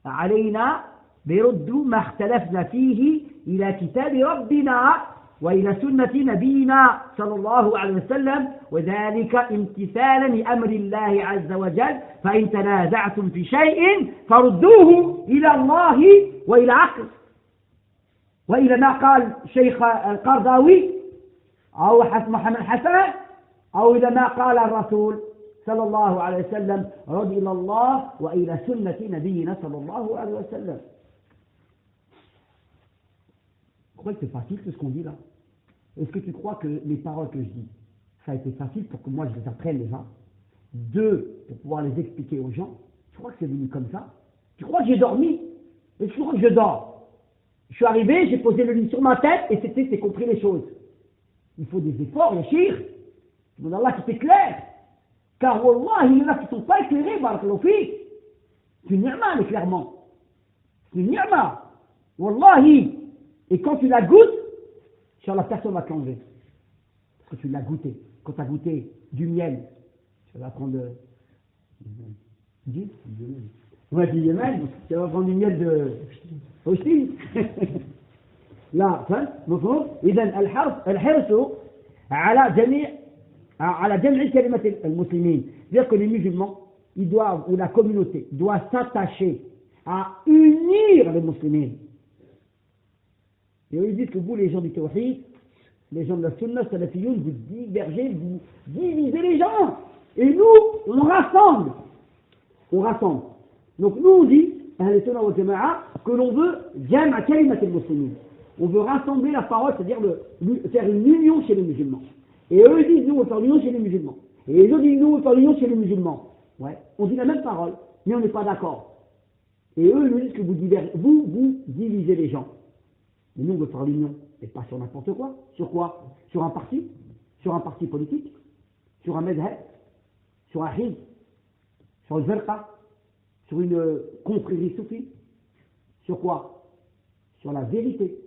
علينا برد ما اختلفنا فيه إلى كتاب ربنا وإلى سنة نبينا صلى الله عليه وسلم وذلك امتثالا لأمر الله عز وجل فإن تنازعتم في شيء فردوه إلى الله وإلى عقل وإلى ما قال شيخ القرضاوي أو محمد حسن أو إلى ما قال الرسول صلى الله عليه وسلم رد إلى الله وإلى سنة نبينا صلى الله عليه وسلم. Pourquoi c'est facile tout ce qu'on dit là? Est-ce que tu crois que les paroles que je dis, ça a été facile pour que moi je les apprenne déjà? Deux, pour pouvoir les expliquer aux gens. Tu crois que c'est venu comme ça? Tu crois que j'ai dormi? Et tu crois que je dors? Je suis arrivé, j'ai posé le lit sur ma tête et c'est compris les choses. Il faut des efforts, Yachir. Mon Allah qui t'éclaire. Car Wallah, il y en a qui ne sont pas éclairés, barakallahu fik. C'est une ni'ma, l'éclairement. C'est une ni'ma. Wallahi. Et quand tu la goûtes, Inch'Allah, personne ne va te l'enlever. Parce que tu l'as goûté. Quand tu as goûté du miel, tu vas prendre du Yémen, tu vas prendre du miel de Austin. Là, مفهوم؟ إذا الحرص على جمع كلمة المسلمين. C'est-à-dire que les musulmans, ils doivent, ou la communauté, doit s'attacher à unir les musulmans. Et eux, ils disent que vous, les gens du Tawhid, les gens de la Sunna, Salafiyoun, vous divergez, vous divisez les gens. Et nous, on rassemble. On rassemble. Donc nous, on dit, Ahl Sunna wa Jama'a, que l'on veut Jam'a Kalimat al-Muslimin. On veut rassembler la parole, c'est-à-dire faire une union chez les musulmans. Et eux, ils disent, nous, on veut faire l'union chez les musulmans. Et les autres disent, nous, on veut faire l'union chez les musulmans. Ouais. On dit la même parole, mais on n'est pas d'accord. Et eux, ils nous disent que vous divisez les gens. Mais nous, on veut faire l'union, et pas sur n'importe quoi. Sur quoi? Sur un parti politique, sur un madhab, sur un hizb, sur une verqa, sur une confrérie soufie. Sur quoi? Sur la vérité.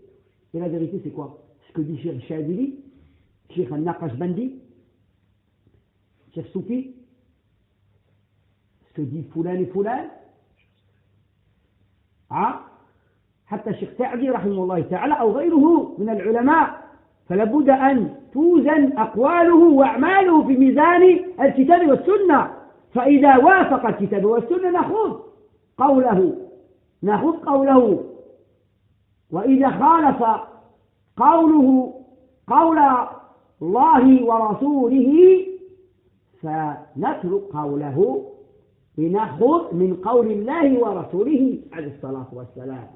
Et la vérité, c'est quoi? Ce que dit Cheikh Shadili, Cheikh Al-Naqashbandi, Cheikh Soufi, ce que dit Foulan et Foulan, حتى الشيخ سعدي رحمه الله تعالى أو غيره من العلماء فلا بد أن توزن أقواله وأعماله في ميزان الكتاب والسنة فإذا وافق الكتاب والسنة نأخذ قوله وإذا خالف قوله قول الله ورسوله فنترك قوله لنأخذ من قول الله ورسوله عليه الصلاة والسلام.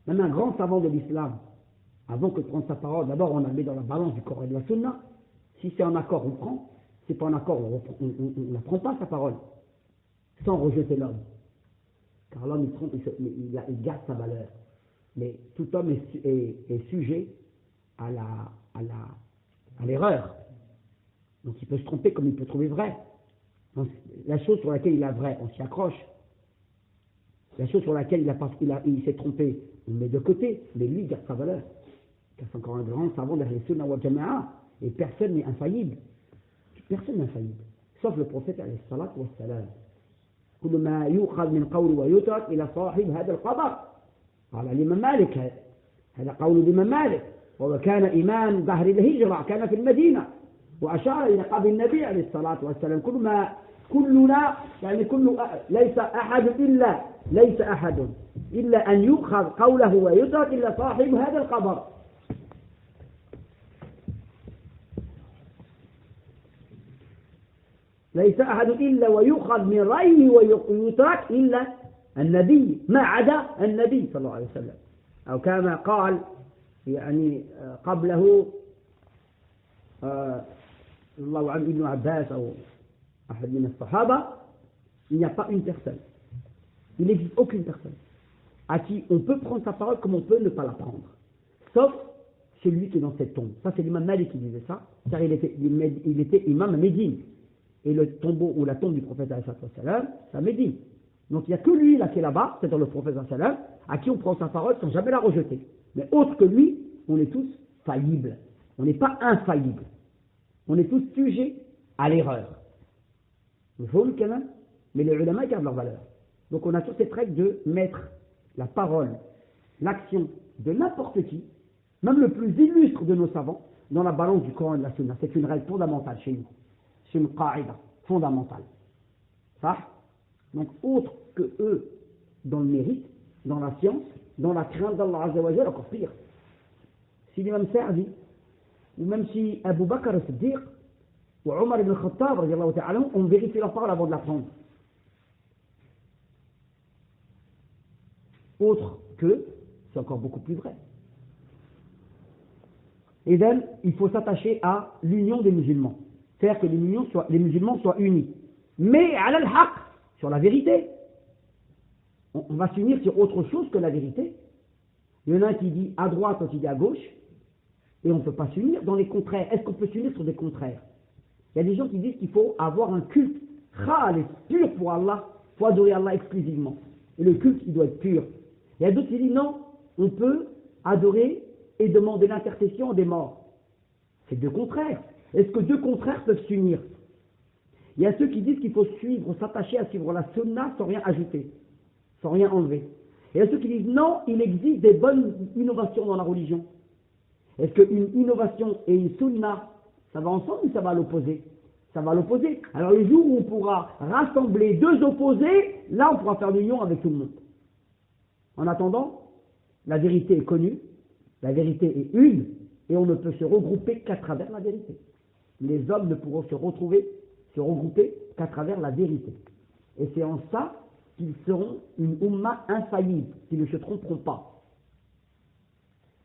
Même un grand savant de l'islam, avant que de prendre sa parole, d'abord on la met dans la balance du Coran et de la Sunna. Si c'est en accord, on prend. Si c'est pas en accord, on ne la prend pas sa parole, sans rejeter l'homme. Car l'homme il trompe, il garde sa valeur. Mais tout homme est sujet à l'erreur. Donc il peut se tromper comme il peut trouver vrai. La chose sur laquelle il est vrai, on s'y accroche. La chose sur laquelle il s'est trompé, on le met de côté, mais lui, il garde sa valeur. Car c'est encore un grand savant derrière les Sunna wal Jama'a, et personne n'est infaillible. Personne n'est infaillible, sauf le prophète alayhi salatu wa salam. كل ما يؤخذ من قول ويترك إلى صاحب هذا القبر. قال الإمام مالك هذا قول الإمام مالك، وكان إمام دهر الهجرة، كان في المدينة، وأشار إلى قبر النبي عليه الصلاة والسلام. كلنا يعني ليس أحد إلا أن يؤخذ قوله ويترك إلا صاحب هذا القبر. ليس أحد إلا ويؤخذ من رأيه ويترك إلا النبي، ما عدا النبي صلى الله عليه وسلم، أو كما قال يعني قبله الله عنه ابن عباس أو أحد من الصحابة. Il n'y a pas une personne, il n'existe aucune personne à qui on peut prendre sa parole comme on peut ne pas la prendre, sauf celui qui est dans cette tombe. Ça c'est l'imam Malik qui disait ça, car il était imam à Médine. Et le tombeau ou la tombe du prophète c'est à Médine. Donc il n'y a que lui là qui est là-bas, c'est-à-dire le prophète à qui on prend sa parole sans jamais la rejeter. Mais autre que lui, on est tous faillibles. On n'est pas infaillibles. On est tous sujets à l'erreur. Il faut quand même, mais les ulama gardent leur valeur. Donc on a tous cette règle de mettre la parole, l'action de n'importe qui, même le plus illustre de nos savants, dans la balance du Coran et de la Sunna. C'est une règle fondamentale chez nous. C'est une qaïda fondamentale. Ça. Donc, autre que eux, dans le mérite, dans la science, dans la crainte d'Allah Azza wa Jalla, encore pire. Si l'imam Sa'di, ou même si Abu Bakr al-Siddiq, ou Omar ibn Khattab, on vérifie leur parole avant de la prendre. Autre que, c'est encore beaucoup plus vrai. Et donc, il faut s'attacher à l'union des musulmans. C'est-à-dire que les musulmans soient unis. Mais à al-haq, sur la vérité. On va s'unir sur autre chose que la vérité. Il y en a un qui dit à droite, l'autre qui dit à gauche. Et on ne peut pas s'unir dans les contraires. Est-ce qu'on peut s'unir sur des contraires? Il y a des gens qui disent qu'il faut avoir un culte khalis, pur pour Allah. Il faut adorer Allah exclusivement. Et le culte, il doit être pur. Il y a d'autres qui disent non, on peut adorer et demander l'intercession des morts. C'est deux contraires. Est-ce que deux contraires peuvent s'unir? Il y a ceux qui disent qu'il faut suivre, s'attacher à suivre la sunna sans rien ajouter, sans rien enlever. Et il y a ceux qui disent non, il existe des bonnes innovations dans la religion. Est-ce qu'une innovation et une sunna, ça va ensemble ou ça va à l'opposé? Ça va à l'opposé. Alors le jour où on pourra rassembler deux opposés, là on pourra faire l'union avec tout le monde. En attendant, la vérité est connue, la vérité est une, et on ne peut se regrouper qu'à travers la vérité. Les hommes ne pourront se regrouper qu'à travers la vérité. Et c'est en ça qu'ils seront une umma infaillible, qu'ils ne se tromperont pas.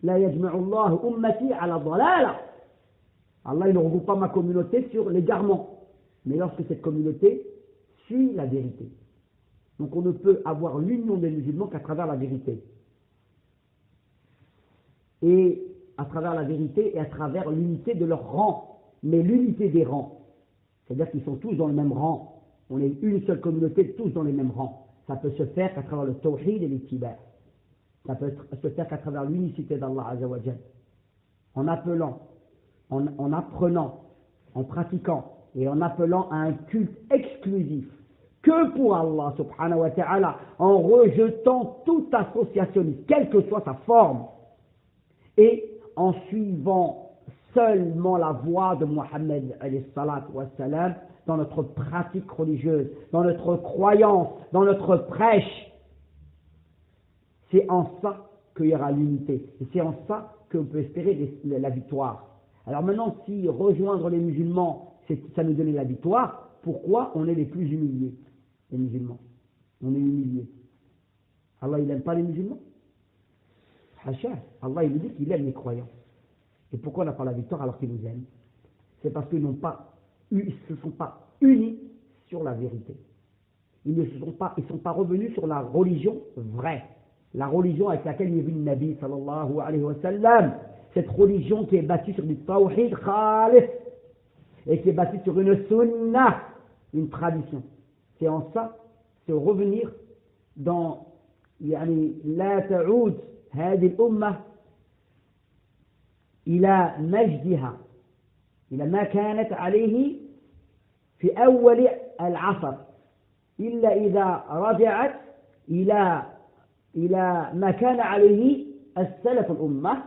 La yajma'u Allah ummati ala dhalala. Allah il ne regroupe pas ma communauté sur l'égarement, mais lorsque cette communauté suit la vérité. Donc on ne peut avoir l'union des musulmans qu'à travers la vérité. Et à travers la vérité et à travers l'unité de leur rang. Mais l'unité des rangs, c'est-à-dire qu'ils sont tous dans le même rang. On est une seule communauté, tous dans les mêmes rangs. Ça peut se faire qu'à travers le tawhid et l'ittiba'. Ça peut se faire qu'à travers l'unicité d'Allah Azza wa Jal. En appelant, en apprenant, en pratiquant et en appelant à un culte exclusif que pour Allah subhanahu wa ta'ala, en rejetant toute associationnisme, quelle que soit sa forme, et en suivant seulement la voie de Mohammed alayhi salatu wa salam dans notre pratique religieuse, dans notre croyance, dans notre prêche. C'est en ça qu'il y aura l'unité. Et c'est en ça qu'on peut espérer la victoire. Alors maintenant, si rejoindre les musulmans, ça nous donne la victoire, pourquoi on est les plus humiliés, les musulmans? On est humiliés. Allah, il n'aime pas les musulmans? Hacha. Allah, il nous dit qu'il aime les croyants. Et pourquoi on n'a pas la victoire alors qu'ils nous aiment? C'est parce qu'ils ne se sont pas unis sur la vérité. Ils ne sont pas revenus sur la religion vraie. La religion avec laquelle il est venu le Nabi sallallahu alayhi wa sallam. Cette religion qui est bâtie sur du tawhid khalif et qui est bâtie sur une sunnah une tradition. C'est en ça, c'est revenir dans يعني لا تعود هذه الأمة إلى مجدها إلى ما كانت عليه في أول العصر إلا إذا رجعت إلى ما كان عليه السلف الأمة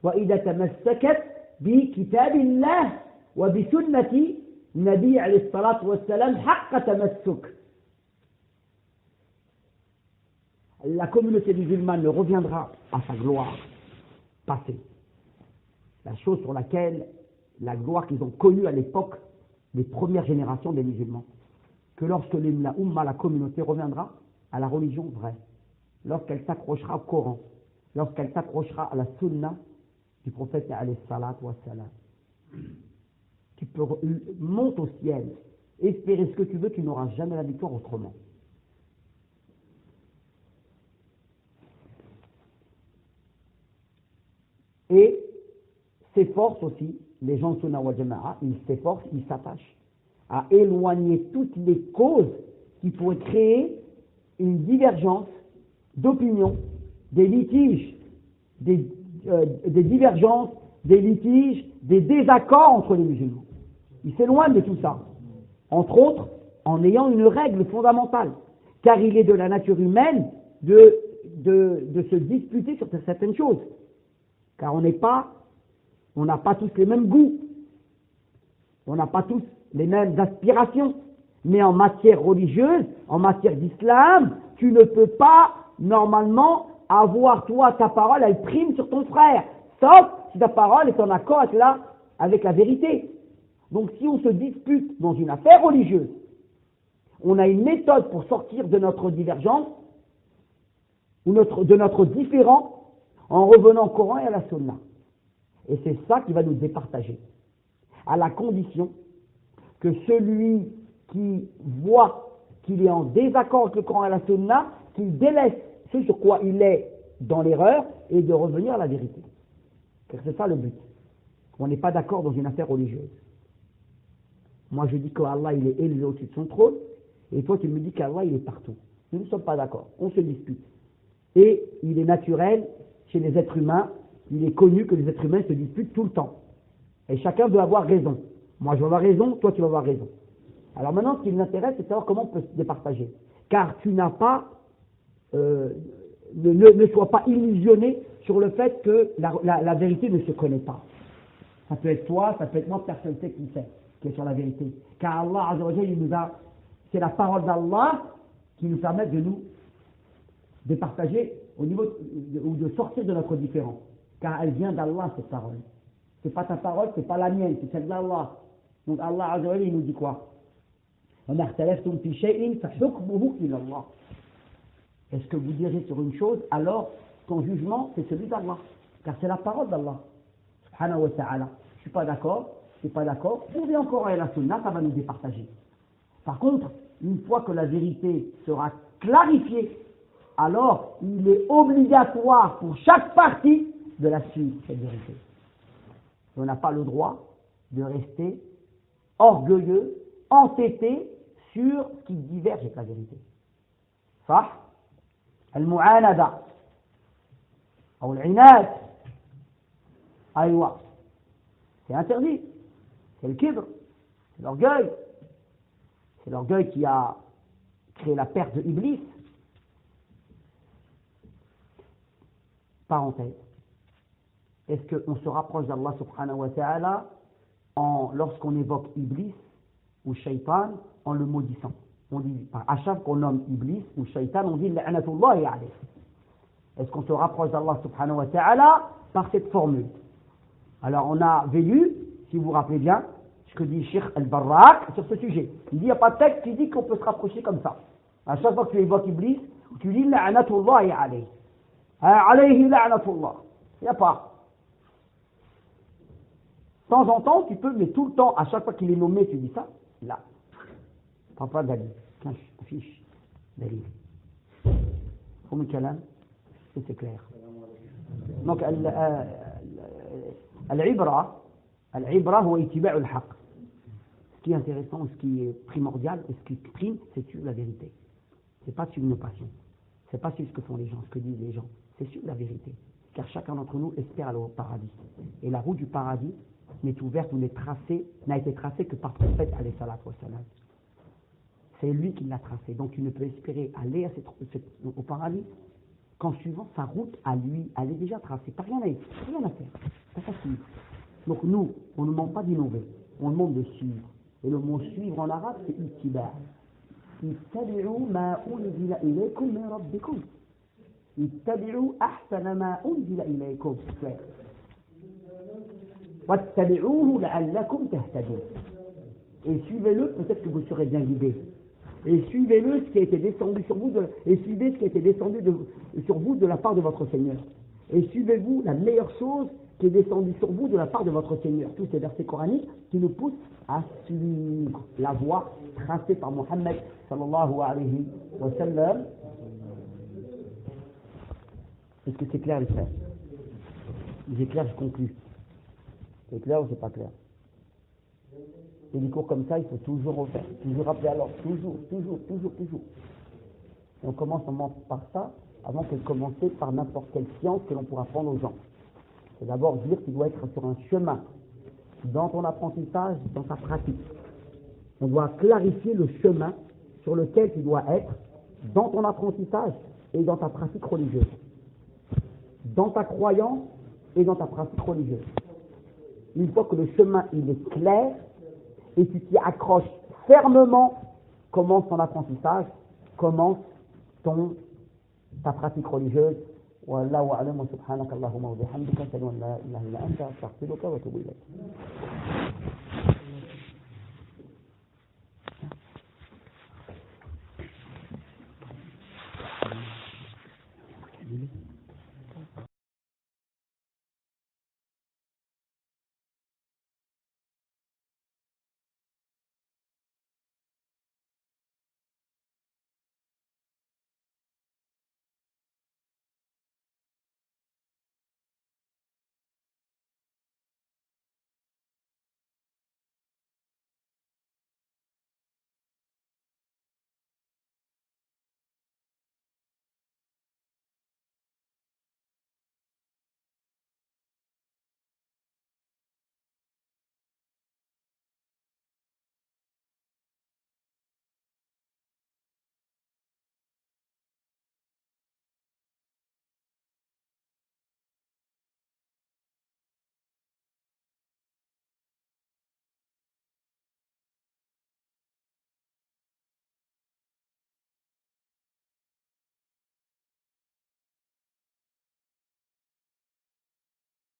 وإذا تمسكت بكتاب الله وبسنة النبي عليه الصلاة والسلام حق تمسك. La communauté musulmane ne reviendra à sa gloire passée. La chose sur laquelle, la gloire qu'ils ont connue à l'époque des premières générations des musulmans. Que lorsque la Ummah, la communauté, reviendra à la religion vraie, lorsqu'elle s'accrochera au Coran, lorsqu'elle s'accrochera à la sunna du prophète alayhi salatu wa salam. Tu peux monter au ciel, espérer ce que tu veux, tu n'auras jamais la victoire autrement. Et s'efforcent aussi, les gens de Sunna wa Jama'a, ils s'efforcent, ils s'attachent à éloigner toutes les causes qui pourraient créer une divergence d'opinion, des litiges, des divergences, des litiges, des désaccords entre les musulmans. Ils s'éloignent de tout ça. Entre autres, en ayant une règle fondamentale. Car il est de la nature humaine de se disputer sur certaines choses. Car on n'a pas tous les mêmes goûts. On n'a pas tous les mêmes aspirations. Mais en matière religieuse, en matière d'islam, tu ne peux pas, normalement, avoir, toi, ta parole, elle prime sur ton frère. Sauf si ta parole est en accord avec la vérité. Donc si on se dispute dans une affaire religieuse, on a une méthode pour sortir de notre divergence, ou de notre différend, en revenant au Coran et à la Sunna. Et c'est ça qui va nous départager. À la condition que celui qui voit qu'il est en désaccord avec le Coran et la Sunna, qu'il délaisse ce sur quoi il est dans l'erreur et de revenir à la vérité. Car c'est ça le but. On n'est pas d'accord dans une affaire religieuse. Moi je dis qu'Allah il est élevé au-dessus de son trône, et toi tu me dis qu'Allah il est partout. Nous ne sommes pas d'accord, on se dispute. Et il est naturel chez les êtres humains, il est connu que les êtres humains se disputent tout le temps. Et chacun veut avoir raison. Moi je veux avoir raison, toi tu vas avoir raison. Alors maintenant ce qui nous intéresse c'est de savoir comment on peut se départager. Car tu n'as pas, ne sois pas illusionné sur le fait que la vérité ne se connaît pas. Ça peut être toi, ça peut être moi, personne ne sait qui est sur la vérité. Car Allah Azza wa Jalla, c'est la parole d'Allah qui nous permet de nous départager au niveau ou de sortir de notre différend. Car elle vient d'Allah cette parole. C'est pas ta parole, c'est pas la mienne, c'est celle d'Allah. Donc Allah Azza wa Jalla il nous dit quoi? Est-ce que vous direz sur une chose alors ton jugement c'est celui d'Allah? Car c'est la parole d'Allah. Subhanahu wa ta'ala. Je suis pas d'accord, c'est pas d'accord. On vient encore à la sunna, ça va nous départager. Par contre, une fois que la vérité sera clarifiée, alors il est obligatoire pour chaque partie de la suivre, cette vérité. On n'a pas le droit de rester orgueilleux, entêté sur ce qui diverge avec la vérité. صح؟ المعاندة أو العناد أيوة c'est interdit, c'est le kibr, c'est l'orgueil. C'est l'orgueil qui a créé la perte de Iblis. Parenthèse. Est-ce qu'on se rapproche d'Allah subhanahu wa ta'ala lorsqu'on évoque Iblis ou Shaitan en le maudissant? On dit, à chaque fois qu'on nomme Iblis ou Shaitan, on dit la'natullahi alayh. Est-ce qu'on se rapproche d'Allah subhanahu wa ta'ala par cette formule? Alors on avait lu, si vous vous rappelez bien, ce que dit Cheikh Al-Barrak sur ce sujet. Il dit, il n'y a pas de texte qui dit qu'on peut se rapprocher comme ça. À chaque fois que tu évoques Iblis, tu dis la'natullahi alayh. Alayhi la'natullah. Il n'y a pas. De temps en temps, tu peux, mais tout le temps, à chaque fois qu'il est nommé, tu dis ça. Là. Papa Dali. Fiche. Dali. Comme kalam. C'est clair. Donc, العبرة هو اتباع الحق. qui est intéressant, ce qui est primordial, et ce qui prime, c'est suivre la vérité. C'est pas suivre nos passions. C'est pas suivre ce que font les gens, ce que disent les gens. C'est suivre la vérité. Car chacun d'entre nous espère aller au paradis. Et la route du paradis n'est ouverte ou n'a été tracée que par le prophète alayhi salatu wa salam. C'est lui qui l'a tracée. Donc tu ne peux espérer aller au paradis qu'en suivant sa route à lui. Elle est déjà tracée. T'as rien à faire. T'as qu'à suivre. Donc nous, on ne demande pas d'innover. On demande de suivre. Et le mot suivre en arabe, c'est ittiba'. Ittabi'u ma unzila ilaykum min rabbikum. Ittabi'u ahsana ma unzila ilaykum. C'est clair. Wattabi'uhu la'allakum tahtadun. Et suivez-le, peut-être que vous serez bien guidés. Et suivez-le, ce qui a été descendu sur vous, et suivez ce qui a été descendu sur vous de la part de votre Seigneur. Et suivez-vous la meilleure chose qui est descendue sur vous de la part de votre Seigneur. Tous ces versets coraniques qui nous poussent à suivre la voie tracée par Mohammed sallallahu alayhi wa sallam. Est-ce que c'est clair, les frères? Si c'est clair, je conclue. C'est clair ou c'est pas clair? Et des cours comme ça, il faut toujours refaire, toujours rappeler à l'ordre, toujours. Et on commence par ça, avant que de commencer par n'importe quelle science que l'on pourra apprendre aux gens. C'est d'abord dire qu'il doit être sur un chemin, dans ton apprentissage, dans ta pratique. On doit clarifier le chemin sur lequel tu dois être, dans ton apprentissage et dans ta pratique religieuse. Dans ta croyance et dans ta pratique religieuse. Une fois que le chemin il est clair, et tu t'y accroches fermement, commence ton apprentissage, commence ta pratique religieuse. Wallahu a'lam wa subhanaka Allahumma wa bihamdika ashhadu an la ilaha illa anta astaghfiruka wa atubu ilayk.